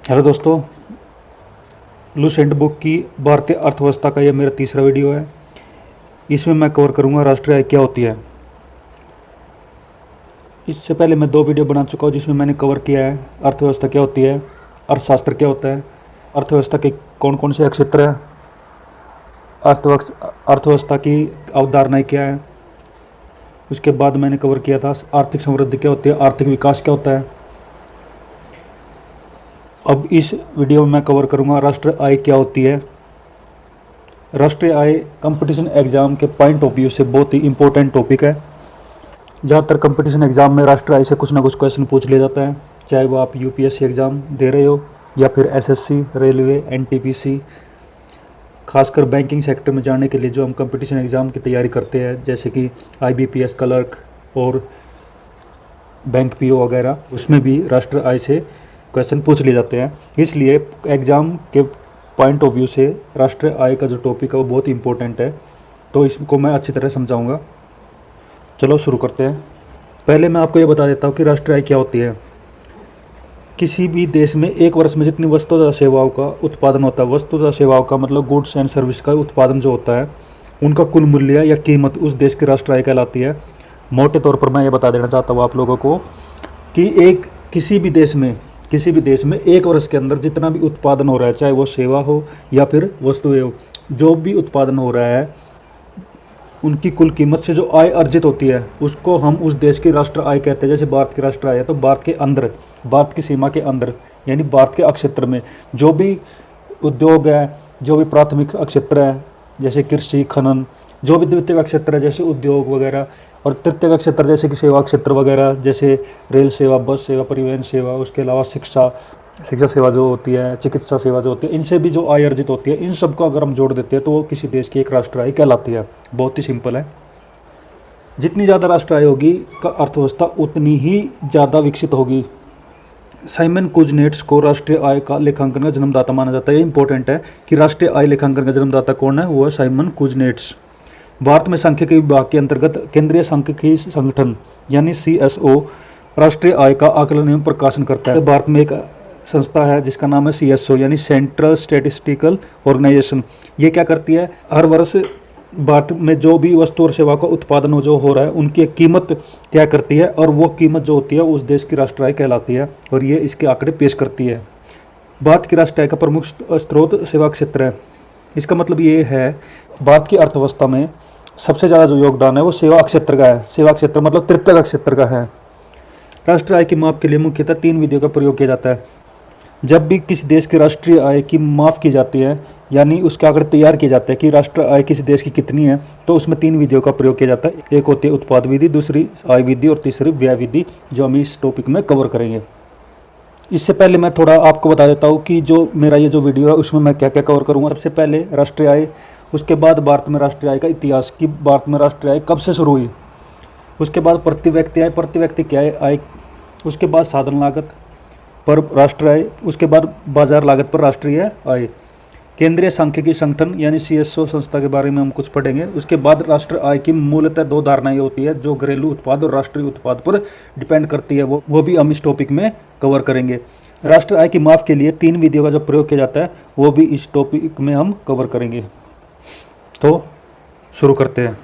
Hello दोस्तों, Lucent book की भारतीय अर्थव्यवस्था का यह मेरा तीसरा वीडियो है। इसमें मैं कवर करूंगा राष्ट्रीय आय क्या होती है। इससे पहले मैं दो वीडियो बना चुका हूँ जिसमें मैंने कवर किया है अर्थव्यवस्था क्या होती है, अर्थशास्त्र क्या होता है, अर्थव्यवस्था के कौन कौन से क्षेत्र हैं, अर्थव्यवस्था की अवधारणाएँ क्या है। उसके बाद मैंने कवर किया था आर्थिक समृद्धि क्या होती है, आर्थिक विकास क्या होता है। अब इस वीडियो में मैं कवर करूंगा राष्ट्रीय आय क्या होती है। राष्ट्रीय आय कंपटीशन एग्जाम के पॉइंट ऑफ व्यू से बहुत ही इंपॉर्टेंट टॉपिक है। ज़्यादातर कंपटीशन एग्जाम में राष्ट्रीय आय से कुछ ना कुछ क्वेश्चन पूछ लिया जाता है, चाहे वो आप यूपीएससी एग्ज़ाम दे रहे हो या फिर एसएससी, रेलवे, एनटीपीसी। खासकर बैंकिंग सेक्टर में जाने के लिए जो हम कंपटीशन एग्ज़ाम की तैयारी करते हैं, जैसे कि आईबीपीएस क्लर्क और बैंक पीओ वगैरह, उसमें भी राष्ट्रीय आय से क्वेश्चन पूछ लिए जाते हैं। इसलिए एग्ज़ाम के पॉइंट ऑफ व्यू से राष्ट्रीय आय का जो टॉपिक है वो बहुत इंपॉर्टेंट है, तो इसको मैं अच्छी तरह समझाऊंगा। चलो शुरू करते हैं। पहले मैं आपको ये बता देता हूँ कि राष्ट्रीय आय क्या होती है। किसी भी देश में एक वर्ष में जितनी वस्तु तथा सेवाओं का उत्पादन होता है, वस्तु तथा सेवाओं का मतलब गुड्स एंड सर्विस का उत्पादन जो होता है, उनका कुल मूल्य या कीमत उस देश की राष्ट्रीय आय कहलाती है। मोटे तौर पर मैं ये बता देना चाहता हूँ आप लोगों को कि किसी भी देश में एक वर्ष के अंदर जितना भी उत्पादन हो रहा है, चाहे वो सेवा हो या फिर वस्तुएं हो, जो भी उत्पादन हो रहा है, उनकी कुल कीमत से जो आय अर्जित होती है उसको हम उस देश की राष्ट्रीय आय कहते हैं। जैसे भारत की राष्ट्रीय आय है तो भारत के अंदर, भारत की सीमा के अंदर यानी भारत के क्षेत्र में जो भी उद्योग है, जो भी प्राथमिक क्षेत्र है जैसे कृषि, खनन, जो भी द्वितीयक क्षेत्र है जैसे उद्योग वगैरह, और तृतीयक क्षेत्र जैसे कि सेवा क्षेत्र वगैरह, जैसे रेल सेवा, बस सेवा, परिवहन सेवा, उसके अलावा शिक्षा सेवा जो होती है, चिकित्सा सेवा जो होती है, इनसे भी जो आय अर्जित होती है, इन सबको अगर हम जोड़ देते हैं तो वो किसी देश की एक राष्ट्रीय आय कहलाती है। बहुत ही सिंपल है। जितनी ज़्यादा राष्ट्रीय आय होगी का अर्थव्यवस्था उतनी ही ज़्यादा विकसित होगी। साइमन कुजनेट्स को राष्ट्रीय आय का लेखांकन का जन्मदाता माना जाता है। ये इंपॉर्टेंट है कि राष्ट्रीय आय लेखांकन का जन्मदाता कौन है, वो है साइमन कुजनेट्स। भारत में सांख्यिकी विभाग के अंतर्गत केंद्रीय सांख्यिकी संगठन यानी सीएसओ राष्ट्रीय आय का आकलन एवं प्रकाशन करता है। भारत में एक संस्था है जिसका नाम है सीएसओ यानी सेंट्रल स्टैटिस्टिकल ऑर्गेनाइजेशन। ये क्या करती है, हर वर्ष भारत में जो भी वस्तु और सेवा का उत्पादन जो हो रहा है उनकी एक कीमत तय करती है, और वो कीमत जो होती है उस देश की राष्ट्रीय आय कहलाती है, और ये इसके आंकड़े पेश करती है। भारत की राष्ट्रीय आय का प्रमुख स्रोत सेवा क्षेत्र है। इसका मतलब ये है भारत की अर्थव्यवस्था में सबसे ज़्यादा जो योगदान है वो सेवा क्षेत्र का है। सेवा क्षेत्र मतलब तृतीयक क्षेत्र का है। राष्ट्रीय आय की माप के लिए मुख्यतः 3 विधियों का प्रयोग किया जाता है। जब भी किसी देश की राष्ट्रीय आय की माप की जाती है, यानी उसके आंकड़े तैयार किए जाते हैं कि राष्ट्रीय आय किसी देश की कितनी है, तो उसमें 3 विधियों का प्रयोग किया जाता है। एक होती है उत्पाद विधि, दूसरी आय विधि और तीसरी व्यय विधि, जो हम इस टॉपिक में कवर करेंगे। इससे पहले मैं थोड़ा आपको बता देता हूँ कि जो मेरा ये जो वीडियो है उसमें मैं क्या क्या कवर करूँगा। सबसे पहले राष्ट्रीय आय, उसके बाद भारत में राष्ट्रीय आय का इतिहास कि भारत में राष्ट्रीय आय कब से शुरू हुई, उसके बाद प्रति व्यक्ति आय, प्रति व्यक्ति क्या है आय, उसके बाद साधन लागत पर राष्ट्रीय आय, उसके बाद बाजार लागत पर राष्ट्रीय आय। केंद्रीय सांख्यिकी संगठन यानी सीएसओ संस्था के बारे में हम कुछ पढ़ेंगे। उसके बाद राष्ट्रीय आय की मूलतः 2 धारणाएं होती है जो घरेलू उत्पाद और राष्ट्रीय उत्पाद पर डिपेंड करती है, वो भी हम इस टॉपिक में कवर करेंगे। राष्ट्रीय आय की माप के लिए 3 विधियों का जो प्रयोग किया जाता है वो भी इस टॉपिक में हम कवर करेंगे। तो शुरू करते हैं।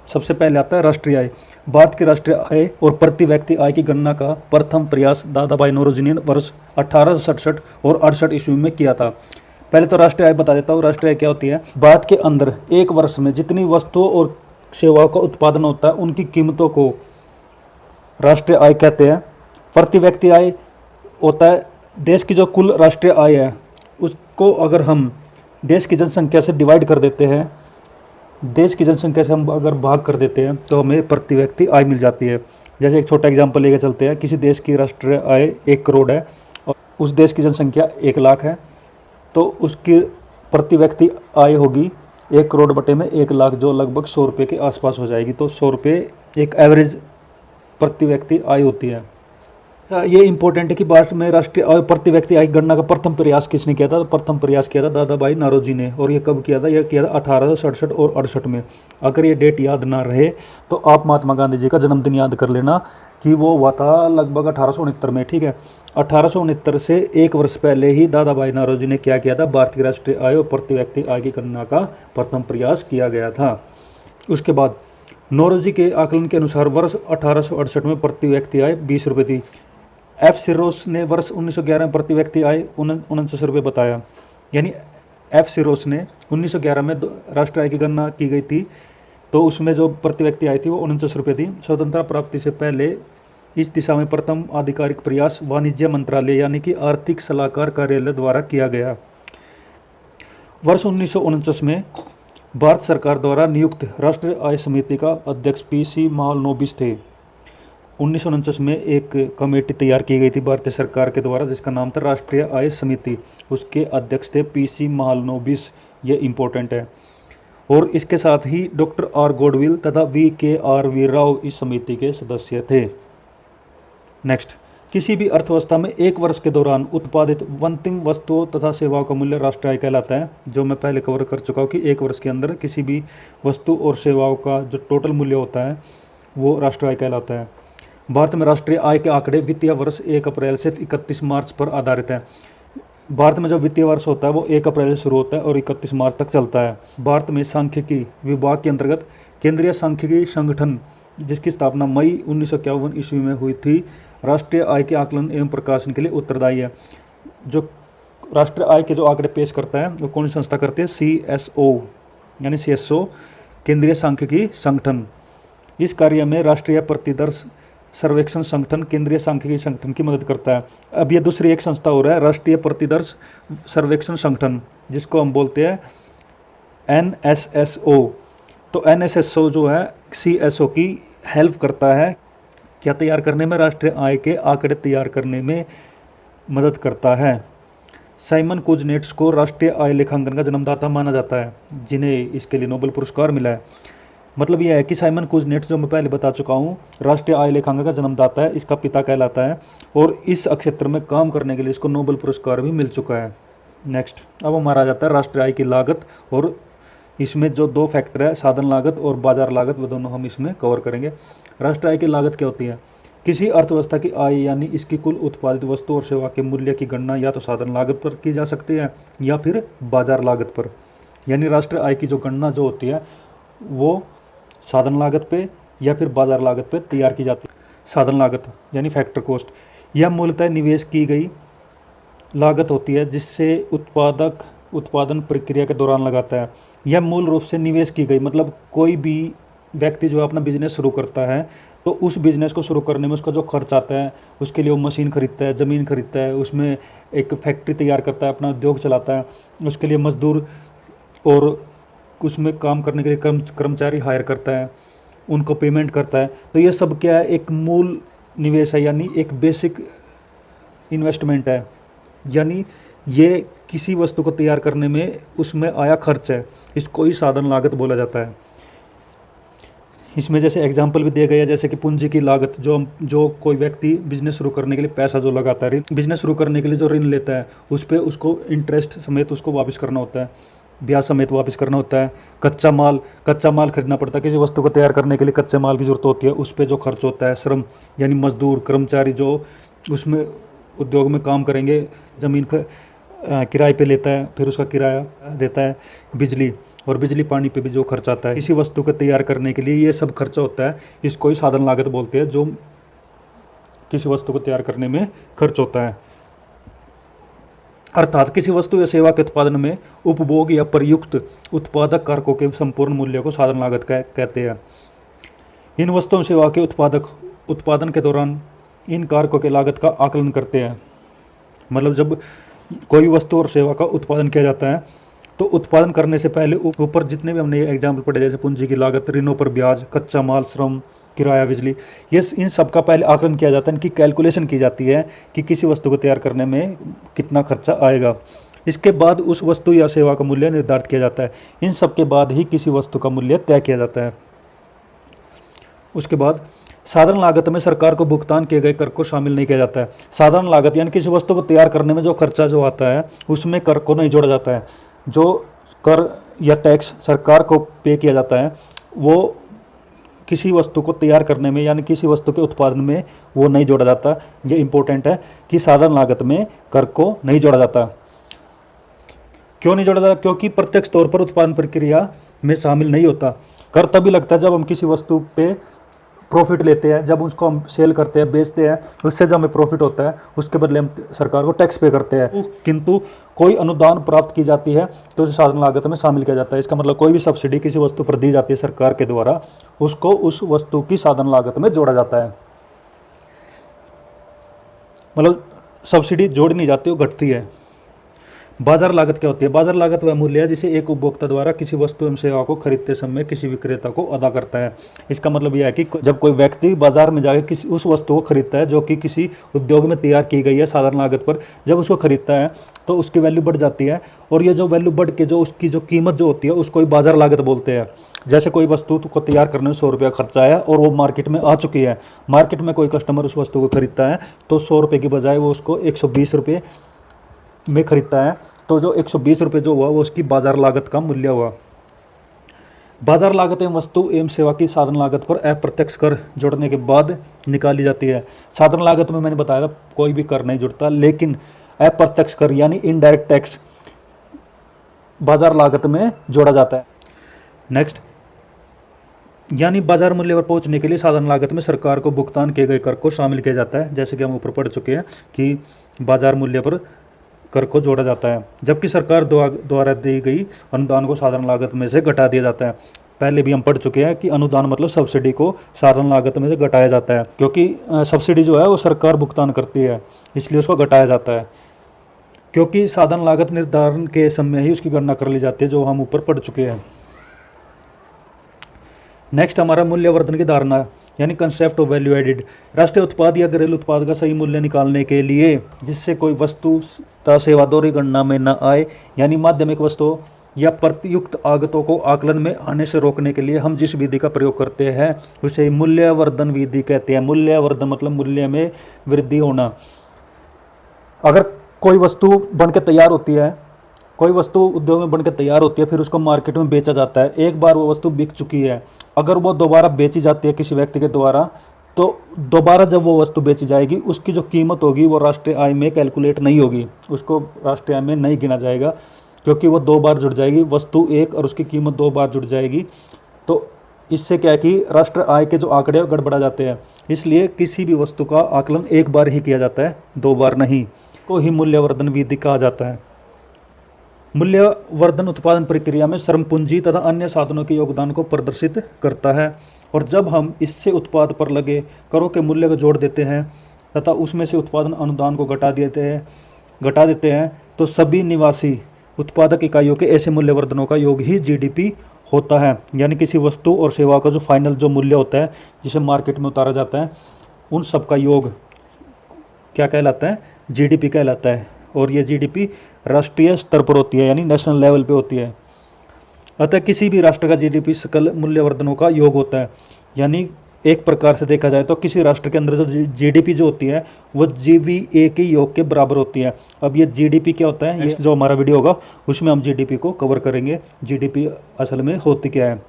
सबसे पहले आता है राष्ट्रीय आय। भारत की राष्ट्रीय आय और प्रति व्यक्ति आय की गणना का प्रथम प्रयास दादाभाई नौरोजी ने वर्ष 1867 और 68 ईस्वी में किया था। पहले तो राष्ट्रीय आय बता देता हूँ। राष्ट्रीय आय क्या होती है, भारत के अंदर एक वर्ष में जितनी वस्तुओं और सेवाओं का उत्पादन होता है उनकी कीमतों को राष्ट्रीय आय कहते हैं। प्रति व्यक्ति आय होता है देश की जो कुल राष्ट्रीय आय है उसको अगर हम देश की जनसंख्या से डिवाइड कर देते हैं, देश की जनसंख्या से हम अगर भाग कर देते हैं तो हमें प्रति व्यक्ति आय मिल जाती है। जैसे एक छोटा एग्जांपल लेकर चलते हैं। किसी देश की राष्ट्रीय आय 1 करोड़ है और उस देश की जनसंख्या 1 लाख है, तो उसकी प्रति व्यक्ति आय होगी 1 करोड़ बटे में 1 लाख, जो लगभग 100 रुपये के आसपास हो जाएगी। तो 100 रुपये एक एवरेज प्रति व्यक्ति आय होती है। ये इंपॉर्टेंट है कि भारत में राष्ट्रीय आय प्रति व्यक्ति आय गणना का प्रथम प्रयास किसने किया था? तो प्रथम प्रयास किया था दादा भाई नौरोजी ने। और ये कब किया था? यह किया था 1867 और 68 में। अगर ये डेट याद ना रहे तो आप महात्मा गांधी जी का जन्मदिन याद कर लेना कि वो हुआ था लगभग 1869 में। ठीक है, 1869 से एक वर्ष पहले ही दादा भाई नौरोजी ने क्या किया था? भारतीय राष्ट्रीय आय और प्रति व्यक्ति आय की गणना का प्रथम प्रयास किया गया था। उसके बाद नौरोजी के आकलन के अनुसार वर्ष 1868 में प्रति व्यक्ति आय 20 रुपये थी। एफ सिरोस ने वर्ष 1911 में प्रति व्यक्ति आय 49 रुपये बताया। यानी एफ सिरोस ने 1911 में राष्ट्रीय आय की गणना की गई थी, तो उसमें जो प्रति व्यक्ति आय थी वो 49 रुपये थी। स्वतंत्रता प्राप्ति से पहले इस दिशा में प्रथम आधिकारिक प्रयास वाणिज्य मंत्रालय यानी कि आर्थिक सलाहकार कार्यालय द्वारा किया गया। वर्ष 1949 में भारत सरकार द्वारा नियुक्त राष्ट्रीय आय समिति का अध्यक्ष पीसी महालनोबिस थे। 1949 में एक कमेटी तैयार की गई थी भारतीय सरकार के द्वारा जिसका नाम था राष्ट्रीय आय समिति। उसके अध्यक्ष थे पीसी महालनोबिस। ये इम्पोर्टेंट है। और इसके साथ ही डॉक्टर आर गॉडविल तथा VKRV राव इस समिति के सदस्य थे। नेक्स्ट, किसी भी अर्थव्यवस्था में एक वर्ष के दौरान उत्पादित अंतिम वस्तुओं तथा सेवाओं का मूल्य राष्ट्रीय आय कहलाता है। जो मैं पहले कवर कर चुका हूँ कि एक वर्ष के अंदर किसी भी वस्तु और सेवाओं का जो टोटल मूल्य होता है वो राष्ट्रीय आय कहलाता है। भारत में राष्ट्रीय आय के आंकड़े वित्तीय वर्ष 1 अप्रैल से 31 मार्च पर आधारित है। भारत में जो वित्तीय वर्ष होता है वो 1 अप्रैल से शुरू होता है और 31 मार्च तक चलता है। भारत में सांख्यिकी विभाग के अंतर्गत केंद्रीय सांख्यिकी संगठन जिसकी स्थापना मई 1951 ईस्वी में हुई थी, राष्ट्रीय आय के आकलन एवं प्रकाशन के लिए उत्तरदायी है। जो राष्ट्रीय आय के जो आंकड़े पेश करता है वो कौन सी संस्था करती है? CSO यानी CSO केंद्रीय सांख्यिकी संगठन। इस कार्य में राष्ट्रीय प्रतिदर्श सर्वेक्षण संगठन केंद्रीय सांख्यिकी संगठन की मदद करता है। अब ये दूसरी एक संस्था हो रहा है राष्ट्रीय प्रतिदर्श सर्वेक्षण संगठन जिसको हम बोलते हैं NSSO। तो NSSO जो है CSO की हेल्प करता है क्या तैयार करने में? राष्ट्रीय आय के आंकड़े तैयार करने में मदद करता है। साइमन कुजनेट्स को राष्ट्रीय आय लेखांकन का जन्मदाता माना जाता है जिन्हें इसके लिए नोबेल पुरस्कार मिला है। मतलब यह है कि साइमन कुजनेट्स जो मैं पहले बता चुका हूँ राष्ट्रीय आय लेखांकन का जन्मदाता है, इसका पिता कहलाता है और इस क्षेत्र में काम करने के लिए इसको नोबेल पुरस्कार भी मिल चुका है। नेक्स्ट, अब हमारा आ जाता है राष्ट्रीय आय की लागत। और इसमें जो दो फैक्टर है साधन लागत और बाजार लागत वो दोनों हम इसमें कवर करेंगे। राष्ट्रीय आय की लागत क्या होती है? किसी अर्थव्यवस्था की आय यानी इसकी कुल उत्पादित वस्तु और सेवा के मूल्य की गणना या तो साधन लागत पर की जा सकती है या फिर बाजार लागत पर। यानी राष्ट्रीय आय की जो गणना जो होती है वो साधन लागत पे या फिर बाजार लागत पे तैयार की जाती है। साधन लागत यानी फैक्टर कॉस्ट, यह मूलतः निवेश की गई लागत होती है जिससे उत्पादक उत्पादन प्रक्रिया के दौरान लगाता है। यह मूल रूप से निवेश की गई, मतलब कोई भी व्यक्ति जो अपना बिजनेस शुरू करता है तो उस बिजनेस को शुरू करने में उसका जो खर्च आता है उसके लिए वो मशीन खरीदता है, ज़मीन खरीदता है, उसमें एक फैक्ट्री तैयार करता है, अपना उद्योग चलाता है, उसके लिए मजदूर और उसमें काम करने के लिए कर्मचारी हायर करता है, उनको पेमेंट करता है। तो ये सब क्या है? एक मूल निवेश है यानी एक बेसिक इन्वेस्टमेंट है। यानी ये किसी वस्तु को तैयार करने में उसमें आया खर्च है, इसको ही साधन लागत बोला जाता है। इसमें जैसे एग्जाम्पल भी दिए गए हैं जैसे कि पूंजी की लागत, जो कोई व्यक्ति बिजनेस शुरू करने के लिए पैसा जो लगाता है, बिजनेस शुरू करने के लिए जो ऋण लेता है उस पर उसको इंटरेस्ट समेत उसको वापस करना होता है, ब्याज समेत वापस करना होता है। कच्चा माल खरीदना पड़ता है, किसी वस्तु को तैयार करने के लिए कच्चे माल की जरूरत होती है, उस पर जो खर्च होता है। श्रम यानी मजदूर कर्मचारी जो उसमें उद्योग में काम करेंगे, ज़मीन पर किराए पे लेता है, फिर उसका किराया देता है। बिजली और बिजली पानी पे भी जो खर्च आता है किसी वस्तु को तैयार करने के लिए, ये सब खर्चा होता है, इसको ही साधन लागत बोलते हैं जो किसी वस्तु को तैयार करने में खर्च होता है। अर्थात किसी वस्तु या सेवा के उत्पादन में उपभोग या प्रयुक्त उत्पादक कारकों के संपूर्ण मूल्य को साधन लागत कहते हैं। इन वस्तुओं सेवा के उत्पादन के दौरान इन कारकों के लागत का आकलन करते हैं। मतलब जब कोई वस्तु और सेवा का उत्पादन किया जाता है तो उत्पादन करने से पहले ऊपर जितने भी हमने एग्जाम्पल पढ़े जैसे पूंजी की लागत, ऋणों पर ब्याज, कच्चा माल, श्रम, किराया, बिजली, ये इन सब का पहले आकलन किया जाता है, इनकी कैलकुलेशन की जाती है कि किसी वस्तु को तैयार करने में कितना खर्चा आएगा। इसके बाद उस वस्तु या सेवा का मूल्य निर्धारित किया जाता है। इन सब के बाद ही किसी वस्तु का मूल्य तय किया जाता है। उसके बाद साधारण लागत में सरकार को भुगतान किए गए कर को शामिल नहीं किया जाता है। साधारण लागत यानी किसी वस्तु को तैयार करने में जो खर्चा जो आता है उसमें कर को नहीं जोड़ा जाता है। जो कर या टैक्स सरकार को पे किया जाता है वो किसी वस्तु को तैयार करने में यानी किसी वस्तु के उत्पादन में वो नहीं जोड़ा जाता। ये इंपॉर्टेंट है कि साधारण लागत में कर को नहीं जोड़ा जाता। क्यों नहीं जोड़ा जाता? क्योंकि प्रत्यक्ष तौर पर उत्पादन प्रक्रिया में शामिल नहीं होता। कर तभी लगता है जब हम किसी वस्तु पे प्रॉफिट लेते हैं, जब उसको हम सेल करते हैं, बेचते हैं, उससे जो हमें प्रॉफिट होता है उसके बदले हम सरकार को टैक्स पे करते हैं। किंतु कोई अनुदान प्राप्त की जाती है तो उसे साधारण लागत में शामिल किया जाता है। इसका मतलब कोई भी सब्सिडी किसी वस्तु पर दी जाती है सरकार के द्वारा, उसको उस वस्तु की साधारण लागत में जोड़ा जाता है। मतलब सब्सिडी जोड़ी नहीं जाती, वो घटती है। बाजार लागत क्या होती है? बाजार लागत वह मूल्य है जिसे एक उपभोक्ता द्वारा किसी वस्तु एवं सेवा को खरीदते समय किसी विक्रेता को अदा करता है। इसका मतलब यह है कि जब कोई व्यक्ति बाजार में जाकर किसी उस वस्तु को खरीदता है जो कि किसी उद्योग में तैयार की गई है साधारण लागत पर, जब उसको खरीदता है तो उसकी वैल्यू बढ़ जाती है और ये जो वैल्यू बढ़ के जो उसकी जो कीमत जो होती है उसको ही बाजार लागत बोलते हैं। जैसे कोई वस्तु को तैयार करने में 100 रुपया खर्चा है और वो मार्केट में आ चुकी है, मार्केट में कोई कस्टमर उस वस्तु को खरीदता है तो 100 रुपये की बजाय वो उसको 120 रुपये में खरीदता है, तो जो 120 रुपये जो हुआ वो उसकी बाजार लागत का मूल्य हुआ। बाजार लागत एवं वस्तु एवं सेवा की साधन लागत पर अप्रत्यक्ष कर जोड़ने के बाद निकाली जाती है। साधन लागत में मैंने बताया था कोई भी कर नहीं जुड़ता, लेकिन अप्रत्यक्ष कर यानी इनडायरेक्ट टैक्स बाजार लागत में जोड़ा जाता है। नेक्स्ट, यानी बाजार मूल्य पर पहुंचने के लिए साधन लागत में सरकार को भुगतान किए गए कर को शामिल किया जाता है। जैसे कि हम ऊपर पढ़ चुके हैं कि बाजार मूल्य पर कर को जोड़ा जाता है, जबकि सरकार द्वारा दी गई अनुदान को साधारण लागत में से घटा दिया जाता है। पहले भी हम पढ़ चुके हैं कि अनुदान मतलब सब्सिडी को साधारण लागत में से घटाया जाता है, क्योंकि सब्सिडी जो है वो सरकार भुगतान करती है, इसलिए उसको घटाया जाता है। क्योंकि साधारण लागत निर्धारण के समय ही उसकी गणना कर ली जाती है, जो हम ऊपर पढ़ चुके हैं। नेक्स्ट हमारा मूल्यवर्धन की धारणा यानी कंसेप्ट ऑफ वैल्यू एडिड। राष्ट्रीय उत्पाद या घरेलू उत्पाद का सही मूल्य निकालने के लिए जिससे कोई वस्तु तथा सेवा दोहरी गणना में न आए, यानी माध्यमिक वस्तुओं या प्रतियुक्त आगतों को आकलन में आने से रोकने के लिए हम जिस विधि का प्रयोग करते हैं उसे मूल्यवर्धन विधि कहते हैं। मूल्यवर्धन मतलब मूल्य में वृद्धि होना। अगर कोई वस्तु बनकर तैयार होती है, कोई वस्तु उद्योग में बनकर तैयार होती है, फिर उसको मार्केट में बेचा जाता है। एक बार वो वस्तु बिक चुकी है, अगर वो दोबारा बेची जाती है किसी व्यक्ति के द्वारा, तो दोबारा जब वो वस्तु बेची जाएगी उसकी जो कीमत होगी वो राष्ट्रीय आय में कैलकुलेट नहीं होगी, उसको राष्ट्रीय आय में नहीं गिना जाएगा, क्योंकि वो 2 बार जुड़ जाएगी, वस्तु एक और उसकी कीमत 2 बार जुड़ जाएगी। तो इससे क्या है कि राष्ट्रीय आय के जो आंकड़े हैं गड़बड़ा जाते हैं। इसलिए किसी भी वस्तु का आकलन एक बार ही किया जाता है, 2 बार नहीं, को ही मूल्यवर्धन विधि कहा जाता है। मूल्यवर्धन उत्पादन प्रक्रिया में श्रम पूंजी तथा अन्य साधनों के योगदान को प्रदर्शित करता है, और जब हम इससे उत्पाद पर लगे करों के मूल्य को जोड़ देते हैं तथा उसमें से उत्पादन अनुदान को घटा देते हैं तो सभी निवासी उत्पादक इकाइयों के ऐसे मूल्यवर्धनों का योग ही जीडीपी होता है। यानी किसी वस्तु और सेवा का जो फाइनल जो मूल्य होता है जिसे मार्केट में उतारा जाता है, उन सब का योग क्या कहलाता है? जीडीपी कहलाता है। और ये जीडीपी राष्ट्रीय स्तर पर होती है, यानी नेशनल लेवल पे होती है। अतः किसी भी राष्ट्र का जीडीपी सकल मूल्यवर्धनों का योग होता है। यानी एक प्रकार से देखा जाए तो किसी राष्ट्र के अंदर जो जीडीपी जो होती है वो जीवीए के योग के बराबर होती है। अब ये जीडीपी क्या होता है, ये जो हमारा वीडियो होगा उसमें हम जीडीपी को कवर करेंगे, जीडीपी असल में होती क्या है।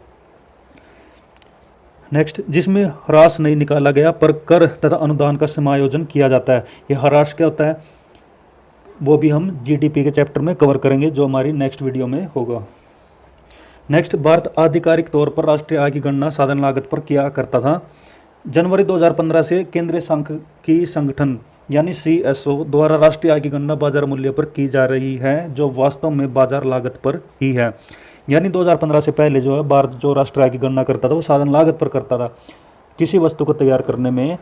नेक्स्ट, जिसमें ह्रास नहीं निकाला गया पर कर तथा अनुदान का समायोजन किया जाता है। ये ह्रास क्या होता है वो भी हम जीडीपी के चैप्टर में कवर करेंगे, जो हमारी नेक्स्ट वीडियो में होगा। नेक्स्ट, भारत आधिकारिक तौर पर राष्ट्रीय आय की गणना साधन लागत पर किया करता था। जनवरी 2015 से केंद्रीय सांख्यिकी संगठन यानी CSO द्वारा राष्ट्रीय आय की गणना बाजार मूल्य पर की जा रही है, जो वास्तव में बाजार लागत पर ही है। यानी 2015 से पहले जो है भारत जो राष्ट्रीय आय की गणना करता था वो साधन लागत पर करता था। किसी वस्तु को तैयार करने में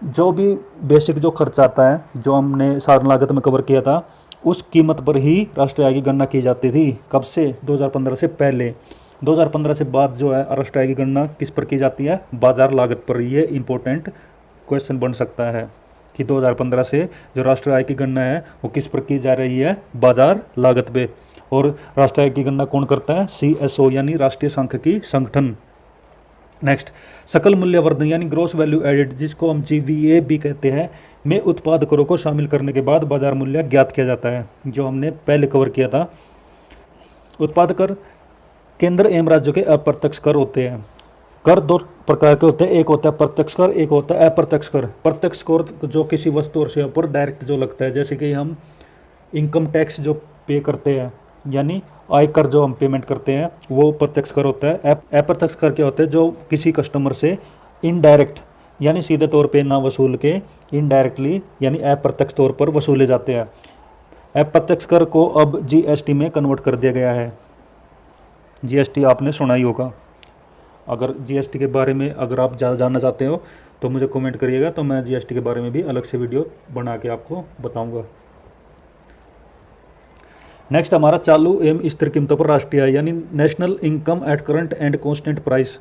जो भी बेसिक जो खर्च आता है, जो हमने साधारण लागत में कवर किया था, उस कीमत पर ही राष्ट्रीय आय की गणना की जाती थी। कब से? 2015 से पहले। 2015 से बाद जो है राष्ट्रीय आय की गणना किस पर की जाती है? बाजार लागत पर। ये इंपॉर्टेंट क्वेश्चन बन सकता है कि 2015 से जो राष्ट्रीय आय की गणना है वो किस पर की जा रही है? बाजार लागत पे। और राष्ट्रीय आय की गणना कौन करता है? CSO यानी राष्ट्रीय सांख्यिकी संगठन। नेक्स्ट, सकल मूल्यवर्धन यानी ग्रॉस वैल्यू एडेड, जिसको हम GVA भी कहते हैं, में उत्पाद करों को शामिल करने के बाद बाजार मूल्य ज्ञात किया जाता है, जो हमने पहले कवर किया था। उत्पाद कर केंद्र एवं राज्यों के अप्रत्यक्ष कर होते हैं। कर दो प्रकार के होते हैं, एक होता है प्रत्यक्ष कर, एक होता है अप्रत्यक्ष कर। प्रत्यक्ष कर जो किसी वस्तु और सेवा पर डायरेक्ट जो लगता है, जैसे कि हम इनकम टैक्स जो पे करते हैं, यानी आयकर जो हम पेमेंट करते हैं, वो प्रत्यक्ष कर होता है। अप्रत्यक्ष कर क्या होते हैं, जो किसी कस्टमर से इनडायरेक्ट यानी सीधे तौर पे ना वसूल के इनडायरेक्टली यानी अप्रत्यक्ष तौर पर वसूले जाते हैं। अप्रत्यक्ष कर को अब GST में कन्वर्ट कर दिया गया है। GST आपने सुना ही होगा। अगर GST के बारे में अगर आप ज़्यादा जानना चाहते हो तो मुझे कमेंट करिएगा, तो मैं GST के बारे में भी अलग से वीडियो बना के आपको बताऊंगा। नेक्स्ट हमारा चालू एवं स्थिर कीमतों पर राष्ट्रीय आय यानी national income at current and constant price.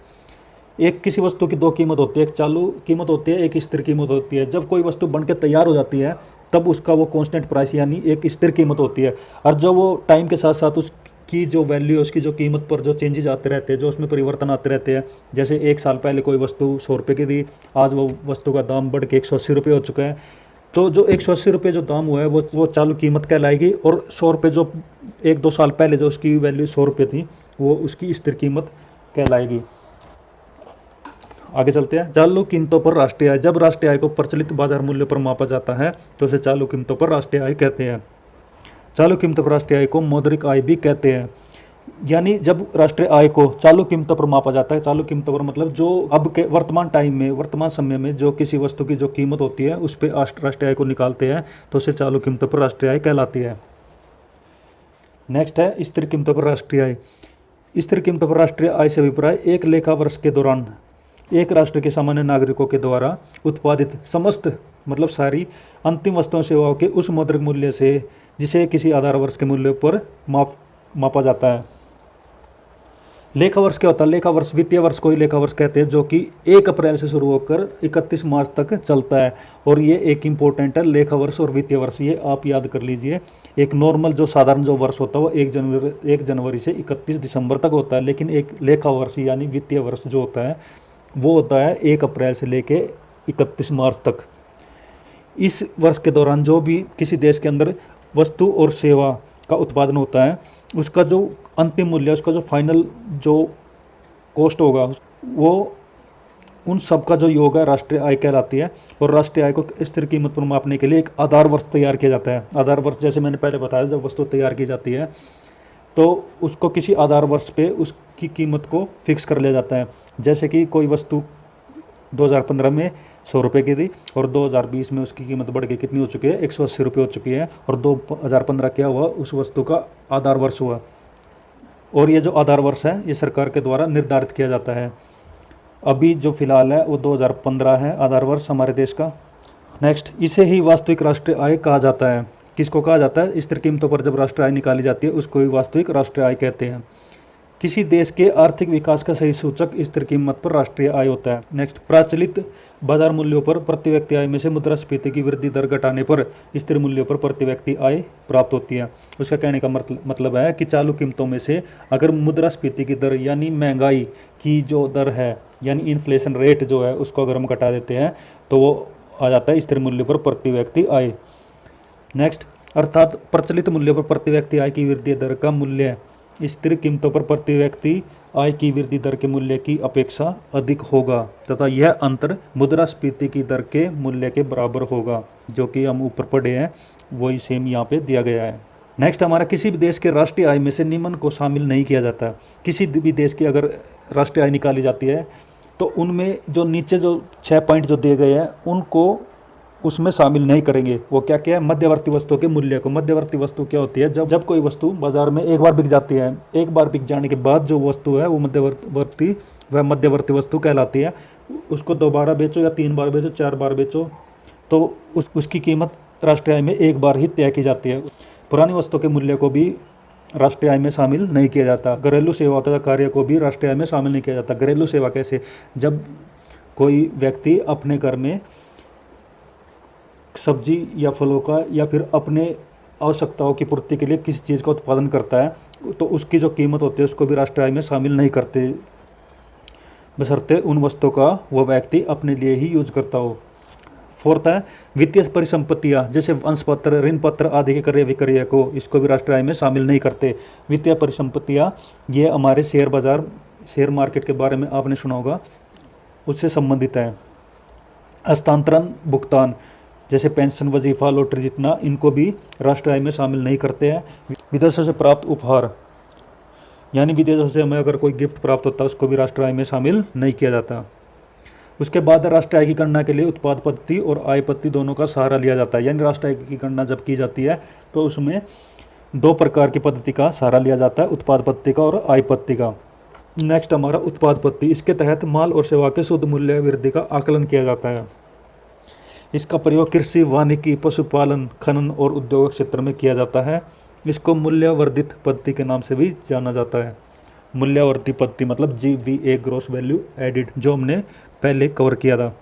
एक किसी वस्तु की दो कीमत होती है, एक चालू कीमत होती है, एक स्थिर कीमत होती है। जब कोई वस्तु बन के तैयार हो जाती है तब उसका वो कांस्टेंट प्राइस यानी एक स्थिर कीमत होती है, और जो वो टाइम के साथ साथ उसकी जो वैल्यू है, उसकी जो कीमत पर जो चेंजेस आते रहते हैं, जो उसमें परिवर्तन आते रहते हैं। जैसे 1 साल पहले कोई वस्तु 100 रुपये की थी, आज वो वस्तु का दाम बढ़ के 180 रुपये हो चुका है, तो जो 180 रुपये जो दाम हुआ है वो चालू कीमत कहलाएगी, और 100 रुपये जो 1-2 साल पहले जो उसकी वैल्यू 100 रुपये थी, वो उसकी स्थिर कीमत कहलाएगी। आगे चलते हैं। चालू कीमतों पर राष्ट्रीय आय। जब राष्ट्रीय आय को प्रचलित बाजार मूल्य पर मापा जाता है तो उसे चालू कीमतों पर राष्ट्रीय आय कहते हैं। चालू कीमतों पर राष्ट्रीय आय को मौद्रिक आय भी कहते हैं। यानी जब राष्ट्रीय आय को चालू कीमतों पर मापा जाता है, चालू कीमतों पर मतलब जो अब के वर्तमान टाइम में, वर्तमान समय में जो किसी वस्तु की जो कीमत होती है उस पर राष्ट्रीय आय को निकालते हैं, तो उसे चालू कीमतों पर राष्ट्रीय आय कहलाती है। नेक्स्ट है स्थिर कीमतों पर राष्ट्रीय आय। स्थिर कीमतों पर राष्ट्रीय आय से अभिप्राय एक लेखा वर्ष के दौरान एक राष्ट्र के सामान्य नागरिकों के द्वारा उत्पादित समस्त मतलब सारी अंतिम वस्तुओं सेवाओं के उस मौद्रिक मूल्य से जिसे किसी आधार वर्ष के मूल्य पर मापा जाता है। लेखा वर्ष क्या होता है? लेखा वर्ष वित्तीय वर्ष को ही लेखा वर्ष कहते हैं, जो कि 1 अप्रैल से शुरू होकर 31 मार्च तक चलता है। और ये एक इम्पोर्टेंट है, लेखा वर्ष और वित्तीय वर्ष, ये आप याद कर लीजिए। एक नॉर्मल जो साधारण जो वर्ष होता है वो 1 जनवरी से 31 दिसंबर तक होता है, लेकिन एक लेखा वर्ष यानी वित्तीय वर्ष जो होता है वो होता है 1 अप्रैल से लेके 31 मार्च तक। इस वर्ष के दौरान जो भी किसी देश के अंदर वस्तु और सेवा का उत्पादन होता है, उसका जो अंतिम मूल्य, उसका जो फाइनल जो कॉस्ट होगा, वो उन सब का जो योग है राष्ट्रीय आय कहलाती है। और राष्ट्रीय आय को स्थिर कीमत पर मापने के लिए एक आधार वर्ष तैयार किया जाता है। आधार वर्ष जैसे मैंने पहले बताया, जब वस्तु तैयार की जाती है तो उसको किसी आधार वर्ष पे उसकी कीमत को फिक्स कर लिया जाता है। जैसे कि कोई वस्तु 2015 में 100 रुपये की थी और 2020 में उसकी कीमत बढ़ के कितनी हो चुकी है, 180 रुपये हो चुकी है। और 2015 क्या हुआ, उस वस्तु का आधार वर्ष हुआ। और ये जो आधार वर्ष है ये सरकार के द्वारा निर्धारित किया जाता है। अभी जो फिलहाल है वो 2015 है आधार वर्ष हमारे देश का। नेक्स्ट, इसे ही वास्तविक राष्ट्रीय आय कहा जाता है। किसको कहा जाता है? स्थिर कीमतों पर जब राष्ट्रीय आय निकाली जाती है उसको ही वास्तविक राष्ट्रीय आय कहते हैं। किसी देश के आर्थिक विकास का सही सूचक स्थिर कीमत पर राष्ट्रीय आय होता है। नेक्स्ट, प्रचलित बाजार मूल्यों पर प्रति व्यक्ति आय में से मुद्रास्फीति की वृद्धि दर घटाने पर स्थिर मूल्यों पर प्रति व्यक्ति आय प्राप्त होती है। उसका कहने का मतलब है कि चालू कीमतों में से अगर मुद्रास्फीति की दर यानी महंगाई की जो दर है यानी इन्फ्लेशन रेट जो है उसको अगर हम घटा देते हैं तो वो आ जाता है स्थिर मूल्य पर प्रति व्यक्ति आय। नेक्स्ट, अर्थात प्रचलित मूल्य पर प्रति व्यक्ति आय की वृद्धि दर का मूल्य स्थिर कीमतों पर प्रति व्यक्ति आय की वृद्धि दर के मूल्य की अपेक्षा अधिक होगा तथा यह अंतर मुद्रास्फीति की दर के मूल्य के बराबर होगा, जो कि हम ऊपर पढ़े हैं वही सेम यहाँ पे दिया गया है। नेक्स्ट, हमारा किसी भी देश के राष्ट्रीय आय में से निम्न को शामिल नहीं किया जाता। किसी भी देश की अगर राष्ट्रीय आय निकाली जाती है तो उनमें जो नीचे जो 6 पॉइंट जो दिए गए हैं उनको उसमें शामिल नहीं करेंगे। वो क्या क्या है? मध्यवर्ती वस्तुओं के मूल्य को। मध्यवर्ती वस्तु क्या होती है? जब कोई वस्तु बाजार में एक बार बिक जाती है, एक बार बिक जाने के बाद जो वस्तु है वो मध्यवर्ती वस्तु कहलाती है। उसको 2 बार बेचो या 3 बार बेचो, 4 बार बेचो, तो उसकी कीमत राष्ट्रीय आय में एक बार ही तय की जाती है। पुरानी वस्तु के मूल्य को भी राष्ट्रीय आय में शामिल नहीं किया जाता। घरेलू सेवा तथा कार्य को भी राष्ट्रीय आय में शामिल नहीं किया जाता। घरेलू सेवा कैसे? जब कोई व्यक्ति अपने घर में सब्जी या फलों का या फिर अपने आवश्यकताओं की पूर्ति के लिए किसी चीज़ का उत्पादन करता है तो उसकी जो कीमत होती है उसको भी राष्ट्रीय आय में शामिल नहीं करते। बशर्ते उन वस्तुओं का वह व्यक्ति अपने लिए ही यूज करता हो। फोर्थ है वित्तीय परिसंपत्तियां, जैसे वंश पत्र, ऋण पत्र आदि के क्रय विक्रय को, इसको भी राष्ट्रीय आय में शामिल नहीं करते। वित्तीय परिसंपत्तियां ये हमारे शेयर बाजार, शेयर मार्केट के बारे में आपने सुना होगा, उससे संबंधित है। हस्तांतरण भुगतान, जैसे पेंशन, वजीफा, लॉटरी जितना, इनको भी राष्ट्रीय आय में शामिल नहीं करते हैं। विदेशों से प्राप्त उपहार, यानी विदेशों से हमें अगर कोई गिफ्ट प्राप्त होता है उसको भी राष्ट्रीय आय में शामिल नहीं किया जाता। उसके बाद राष्ट्रीय आय की गणना के लिए उत्पाद पद्धति और आय पद्धति दोनों का सहारा लिया जाता है। यानी राष्ट्रीय आय की गणना जब की जाती है तो उसमें दो प्रकार की पद्धति का सहारा लिया जाता है, उत्पाद पद्धति का और आय पद्धति का। नेक्स्ट हमारा उत्पाद पद्धति, इसके तहत माल और सेवा के शुद्ध मूल्य वृद्धि का आकलन किया जाता है। इसका प्रयोग कृषि, वानिकी, पशुपालन, खनन और उद्योग क्षेत्र में किया जाता है। इसको मूल्यवर्धित पद्धति के नाम से भी जाना जाता है। मूल्यवर्धित पद्धति मतलब GVA, ग्रॉस वैल्यू एडिड, जो हमने पहले कवर किया था,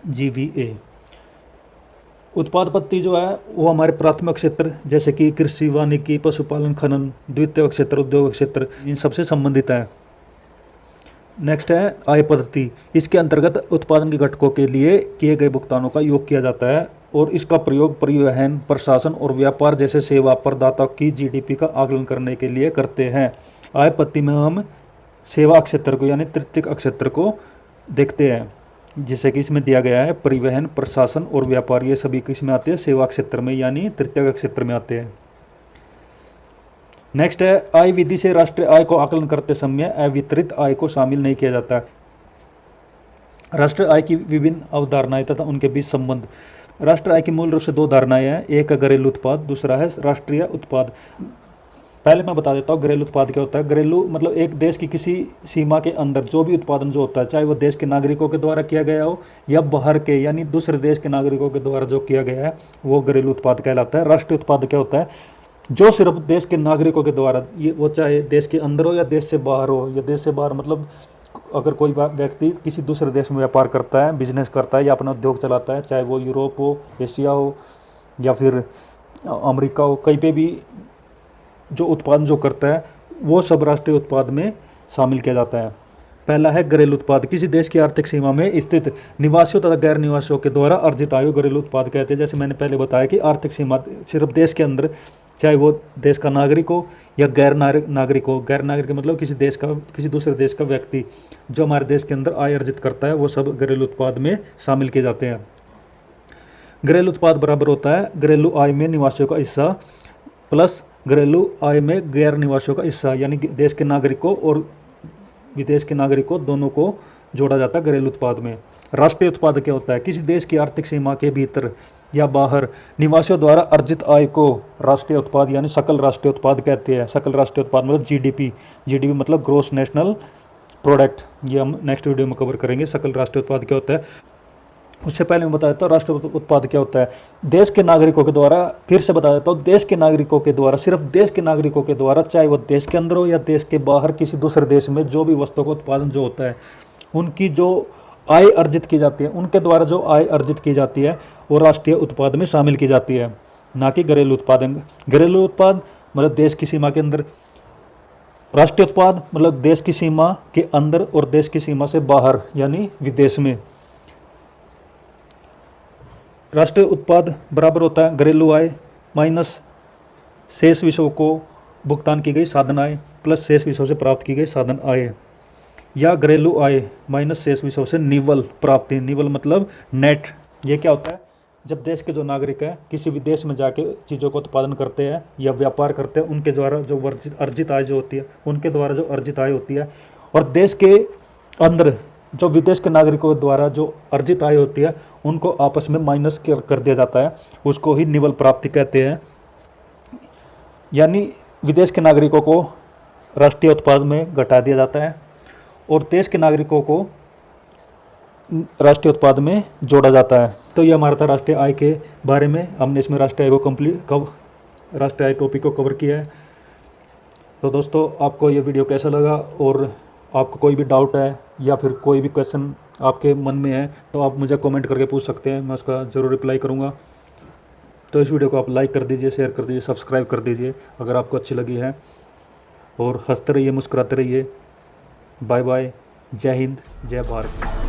GVA। उत्पाद पद्धति जो है वो हमारे प्राथमिक क्षेत्र जैसे कि कृषि, वानिकी, पशुपालन, खनन, द्वितीयक क्षेत्र, उद्योग क्षेत्र, इन सबसे संबंधित है। नेक्स्ट है आय पद्धति, इसके अंतर्गत उत्पादन के घटकों के लिए किए गए भुगतानों का योग किया जाता है और इसका प्रयोग परिवहन, प्रशासन और व्यापार जैसे सेवा प्रदाताओं की GDP का आकलन करने के लिए करते हैं। आय पद्धति में हम सेवा क्षेत्र को यानी तृतीयक क्षेत्र को देखते हैं, जिसे कि इसमें दिया गया है परिवहन, प्रशासन और व्यापार, ये सभी किस में आते हैं, सेवा क्षेत्र में यानी तृतीयक क्षेत्र में आते हैं। नेक्स्ट है आय विधि से राष्ट्रीय आय को आकलन करते समय अवितरित आय को शामिल नहीं किया जाता। राष्ट्रीय आय की विभिन्न अवधारणाएं तथा उनके बीच संबंध। राष्ट्रीय आय की मूल रूप से दो धारणाएं हैं, एक है घरेलू उत्पाद, दूसरा है राष्ट्रीय उत्पाद। पहले मैं बता देता हूँ घरेलू उत्पाद क्या होता है। घरेलू मतलब एक देश की किसी सीमा के अंदर जो भी उत्पादन जो होता है, चाहे वो देश के नागरिकों के द्वारा किया गया हो या बाहर के यानी दूसरे देश के नागरिकों के द्वारा जो किया गया है, वो घरेलू उत्पाद कहलाता है। राष्ट्रीय उत्पाद क्या होता है, जो सिर्फ देश के नागरिकों के द्वारा, ये वो चाहे देश के अंदर हो या देश से बाहर हो, या देश से बाहर मतलब अगर कोई व्यक्ति किसी दूसरे देश में व्यापार करता है, बिजनेस करता है या अपना उद्योग चलाता है, चाहे वो यूरोप हो, एशिया हो या फिर अमेरिका हो, कहीं पे भी जो उत्पादन जो करता है वो सब राष्ट्रीय उत्पाद में शामिल किया जाता है। पहला है घरेलू उत्पाद, किसी देश की आर्थिक सीमा में स्थित निवासियों तथा गैर निवासियों के द्वारा अर्जित आय घरेलू उत्पाद कहते हैं। जैसे मैंने पहले बताया कि आर्थिक सीमा सिर्फ देश के अंदर, चाहे वो देश का नागरिक हो या गैर नागरिक हो। गैर नागरिक मतलब किसी देश का, किसी दूसरे देश का व्यक्ति जो हमारे देश के अंदर आय अर्जित करता है, वो सब घरेलू उत्पाद में शामिल किए जाते हैं। घरेलू उत्पाद बराबर होता है घरेलू आय में निवासियों का हिस्सा प्लस घरेलू आय में गैर निवासियों का हिस्सा, यानी कि देश के नागरिकों और विदेश के नागरिकों दोनों को जोड़ा जाता है घरेलू उत्पाद में। राष्ट्रीय उत्पाद क्या होता है, किसी देश की आर्थिक सीमा के भीतर या बाहर निवासियों द्वारा अर्जित आय को राष्ट्रीय उत्पाद यानी सकल राष्ट्रीय उत्पाद कहते हैं। सकल राष्ट्रीय उत्पाद मतलब GDP मतलब ग्रोस नेशनल प्रोडक्ट, ये हम नेक्स्ट वीडियो में कवर करेंगे। सकल राष्ट्रीय उत्पाद क्या होता है, उससे पहले मैं बता देता हूँ राष्ट्रीय उत्पाद क्या होता है। देश के नागरिकों के द्वारा, फिर से बता देता हूँ, देश के नागरिकों के द्वारा, सिर्फ देश के नागरिकों के द्वारा, चाहे वो देश के अंदर हो या देश के बाहर किसी दूसरे देश में, जो भी वस्तुओं का उत्पादन जो होता है, उनकी जो आय अर्जित की जाती है, उनके द्वारा जो आय अर्जित की जाती है वो राष्ट्रीय उत्पाद में शामिल की जाती है, ना कि घरेलू उत्पादन। घरेलू उत्पाद मतलब देश की सीमा के अंदर, राष्ट्रीय उत्पाद मतलब देश की सीमा के अंदर और देश की सीमा से बाहर यानी विदेश में। राष्ट्रीय उत्पाद बराबर होता है घरेलू आय माइनस शेष विषयों को भुगतान की गई साधन आय प्लस शेष विषयों से प्राप्त की गई साधन आय, या घरेलू आय माइनस शेष विषयों से निवल प्राप्ति। निवल मतलब नेट। ये क्या होता है, जब देश के जो नागरिक हैं किसी विदेश में जाके चीज़ों का उत्पादन करते हैं या व्यापार करते हैं, उनके द्वारा जो अर्जित आय जो होती है, उनके द्वारा जो अर्जित आय होती है, और देश के अंदर जो विदेश के नागरिकों द्वारा जो अर्जित आय होती है, उनको आपस में माइनस कर दिया जाता है, उसको ही निवल प्राप्ति कहते हैं। यानी विदेश के नागरिकों को राष्ट्रीय उत्पाद में घटा दिया जाता है और देश के नागरिकों को राष्ट्रीय उत्पाद में जोड़ा जाता है। तो ये हमारा था राष्ट्रीय आय के बारे में। हमने इसमें राष्ट्रीय आय को राष्ट्रीय आय टॉपिक को कवर किया है। तो दोस्तों, आपको ये वीडियो कैसा लगा, और आपको कोई भी डाउट है या फिर कोई भी क्वेश्चन आपके मन में है तो आप मुझे कमेंट करके पूछ सकते हैं, मैं उसका ज़रूर रिप्लाई करूँगा। तो इस वीडियो को आप लाइक कर दीजिए, शेयर कर दीजिए, सब्सक्राइब कर दीजिए अगर आपको अच्छी लगी है, और हंसते रहिए, मुस्कुराते रहिए। बाय बाय, जय हिंद, जय भारत।